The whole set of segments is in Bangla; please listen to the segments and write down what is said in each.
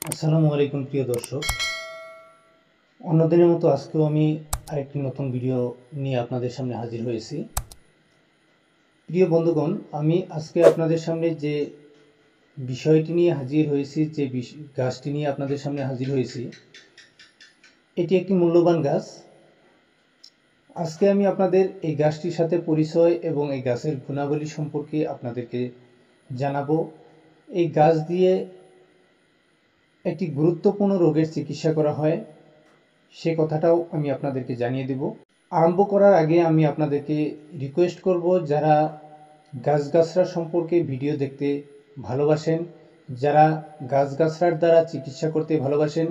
আসসালামু আলাইকুম প্রিয় দর্শক। অন্যদিনের মতো আজকেও আমি আরেকটি নতুন ভিডিও নিয়ে আপনাদের সামনে হাজির হয়েছি। প্রিয় বন্ধুগণ, আমি আজকে আপনাদের সামনে যে বিষয়টি নিয়ে হাজির হয়েছি, যে গাছটি নিয়ে আপনাদের সামনে হাজির হয়েছি, এটি একটি মূল্যবান গাছ। আজকে আমি আপনাদের এই গাছটির সাথে পরিচয় এবং এই গাছের গুণাবলী সম্পর্কে আপনাদেরকে জানাবো। এই গাছ দিয়ে একটি গুরুত্বপূর্ণ রোগের চিকিৎসা করা হয়, সে কথাটাও আমি আপনাদেরকে জানিয়ে দেব। আরম্ভ করার আগে আমি আপনাদেরকে রিকোয়েস্ট করব, যারা গাছগাছরা সম্পর্কে ভিডিও দেখতে ভালোবাসেন, যারা গাছগাছরার দ্বারা চিকিৎসা করতে ভালোবাসেন,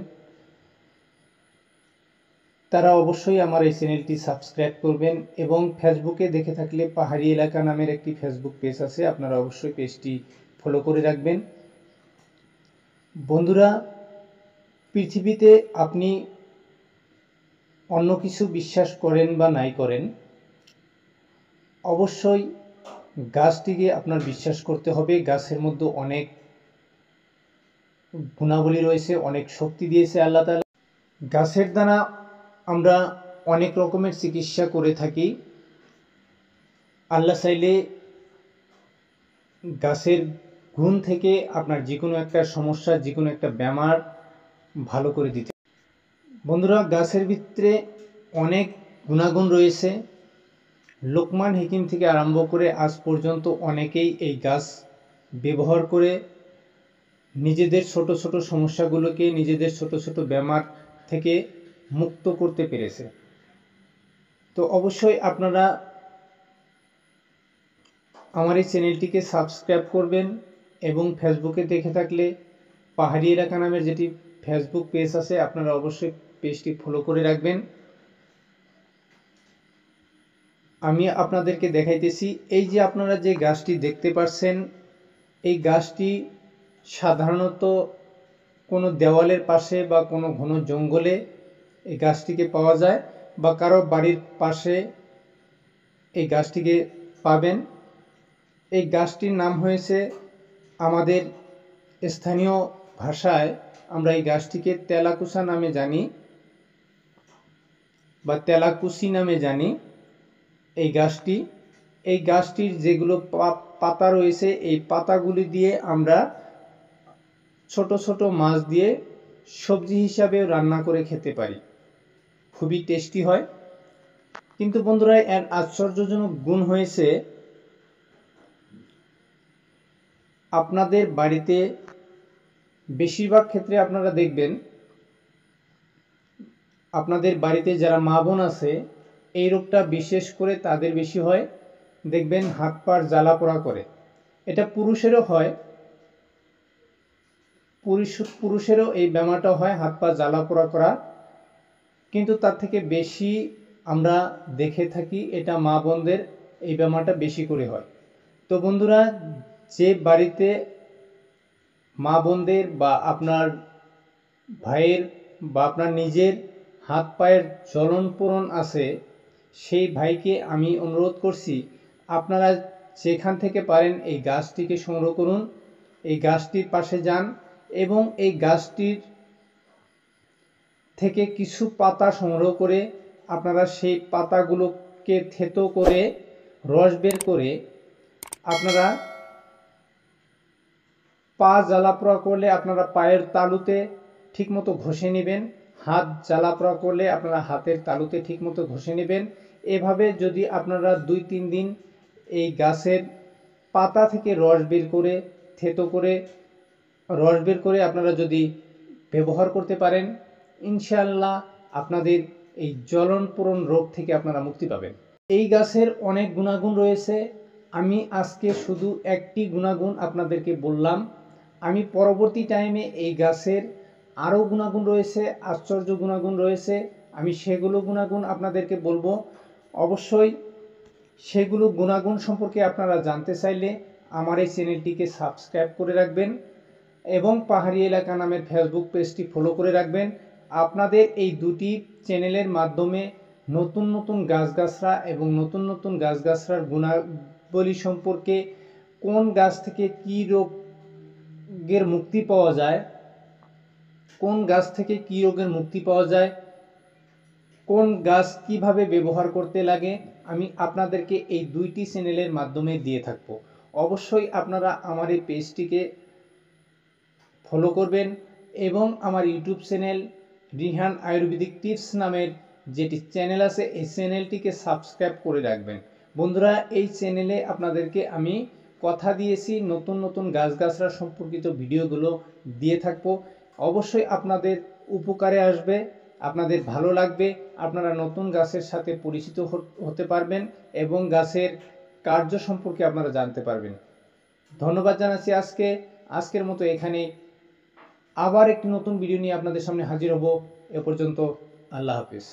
তারা অবশ্যই আমার এই চ্যানেলটি সাবস্ক্রাইব করবেন এবং ফেসবুকে দেখে থাকলে পাহাড়ি এলাকা নামের একটি ফেসবুক পেজ আছে, আপনারা অবশ্যই পেজটি ফলো করে রাখবেন। বন্ধুরা, পৃথিবীতে আপনি অন্য কিছু বিশ্বাস করেন বা নাই করেন, অবশ্যই গাছটিকে আপনার বিশ্বাস করতে হবে। গাছের মধ্যে অনেক গুণাবলী রয়েছে, অনেক শক্তি দিয়েছে আল্লাহ তাআলা। গাছের দ্বারা আমরা অনেক রকমের চিকিৎসা করে থাকি। আল্লাহ চাইলে গাছের গুণ থেকে আপনার যে কোনো একটা সমস্যা, যে কোনো একটা বেমার ভালো করে দিতে। বন্ধুরা, গাছের ভিতরে অনেক গুণাগুণ রয়েছে। লোকমান হাকিম থেকে আরম্ভ করে আজ পর্যন্ত অনেকেই এই গাছ ব্যবহার করে নিজেদের ছোট ছোট সমস্যাগুলোকে, নিজেদের ছোট ছোট বেমার থেকে মুক্ত করতে পেরেছে। তো অবশ্যই আপনারা আমার এই চ্যানেলটিকে সাবস্ক্রাইব করবেন এবং ফেসবুকে দেখে থাকলে পাহাড়ি এলাকা নামের যেটি ফেসবুক পেজ আছে, আপনারা অবশ্যই পেজটি ফলো করে রাখবেন। আমি আপনাদেরকে দেখাইতেছি, এই যে আপনারা যে গাছটি দেখতে পাচ্ছেন, এই গাছটি সাধারণত কোনো দেওয়ালের পাশে বা কোনো ঘন জঙ্গলে এই গাছটিকে পাওয়া যায়, বা কারো বাড়ির পাশে এই গাছটিকে পাবেন। এই গাছটির নাম হয়েছে, আমাদের স্থানীয় ভাষায় আমরা এই গাছটিকে তেলাকুচা নামে জানি বা তেলাকুচি নামে জানি। এই গাছটির যেগুলো পাতা রয়েছে, এই পাতাগুলি দিয়ে আমরা ছোট ছোট মাছ দিয়ে সবজি হিসাবে রান্না করে খেতে পারি, খুবই টেস্টি হয়। কিন্তু বন্ধুরা, এর আশ্চর্যজনক গুণ হয়েছে, আপনাদের বাড়িতে বেশিরভাগ ক্ষেত্রে আপনারা দেখবেন, আপনাদের বাড়িতে যারা মা বোন আছে, এই রোগটা বিশেষ করে তাদের বেশি হয়। দেখবেন হাত পার জ্বালা পোড়া করে। এটা পুরুষেরও হয়, পুরুষেরও এই ব্যামারটা হয়, হাত পা জ্বালা পোড়া করা। কিন্তু তার থেকে বেশি আমরা দেখে থাকি এটা মা বোনদের এই ব্যামারটা বেশি করে হয়। তো বন্ধুরা, যে বাড়িতে মা বোনদের বা আপনার ভাইয়ের বা আপনার নিজের হাত পায়ের জ্বলন পোড়ন আছে, সেই ভাইকে আমি অনুরোধ করছি, আপনারা যেখান থেকে পারেন এই গাছটিকে সংগ্রহ করুন, এই গাছটির পাশে যান এবং এই গাছটির থেকে কিছু পাতা সংগ্রহ করে আপনারা সেই পাতাগুলোকে থেতো করে রস বের করে আপনারা পা জ্বালাপোড়া করলে আপনারা পায়ের তালুতে ঠিকমতো ঘষে নেবেন, হাত জ্বালাপোড়া করলে আপনারা হাতের তালুতে ঠিকমতো ঘষে নেবেন। এভাবে যদি আপনারা 2-3 দিন এই গাছের পাতা থেকে রস বের করে, থেতো করে রস বের করে আপনারা যদি ব্যবহার করতে পারেন, ইনশাআল্লাহ আপনাদের এই জ্বলন পোড়ন রোগ থেকে আপনারা মুক্তি পাবেন। এই গাছের অনেক গুণাগুণ রয়েছে, আমি আজকে শুধু একটি গুণাগুণ আপনাদেরকে বললাম। আমি পরবর্তী টাইমে এই গাছের আরও গুণাগুণ রয়েছে, আশ্চর্য গুণাগুণ রয়েছে, আমি সেগুলো গুণাগুণ আপনাদেরকে বলবো। অবশ্যই সেগুলো গুণাগুণ সম্পর্কে আপনারা জানতে চাইলে আমার এই চ্যানেলটিকে সাবস্ক্রাইব করে রাখবেন এবং পাহাড়ি এলাকা নামের ফেসবুক পেজটি ফলো করে রাখবেন। আপনাদের এই দুটি চ্যানেলের মাধ্যমে নতুন নতুন গাছগাছরা এবং নতুন নতুন গাছগাছরার গুণাবলী সম্পর্কে, কোন গাছ থেকে কী রোগের মুক্তি পাওয়া যায়, কোন গাছ থেকে কী রোগের মুক্তি পাওয়া যায়, কোন গাছ কিভাবে ব্যবহার করতে লাগে, আমি আপনাদেরকে এই দুইটি চ্যানেলের মাধ্যমে দিয়ে থাকবো। অবশ্যই আপনারা আমার এই পেজটিকে ফলো করবেন এবং আমার YouTube channel Rihan Ayurvedic tips নামের যেটি চ্যানেল আছে এই চ্যানেলটিকে সাবস্ক্রাইব করে রাখবেন। বন্ধুরা, এই চ্যানেলে আপনাদেরকে আমি কথা দিয়েছি নতুন নতুন গাছগাছরা সম্পর্কিত ভিডিওগুলো দিয়ে থাকবো। অবশ্যই আপনাদের উপকারে আসবে, আপনাদের ভালো লাগবে, আপনারা নতুন গাছের সাথে পরিচিত হতে পারবেন এবং গাছের কার্য সম্পর্কে আপনারা জানতে পারবেন। ধন্যবাদ জানাচ্ছি আজকের মতো এখানে। আবার একটি নতুন ভিডিও নিয়ে আপনাদের সামনে হাজির হব। এ পর্যন্ত আল্লাহ হাফিজ।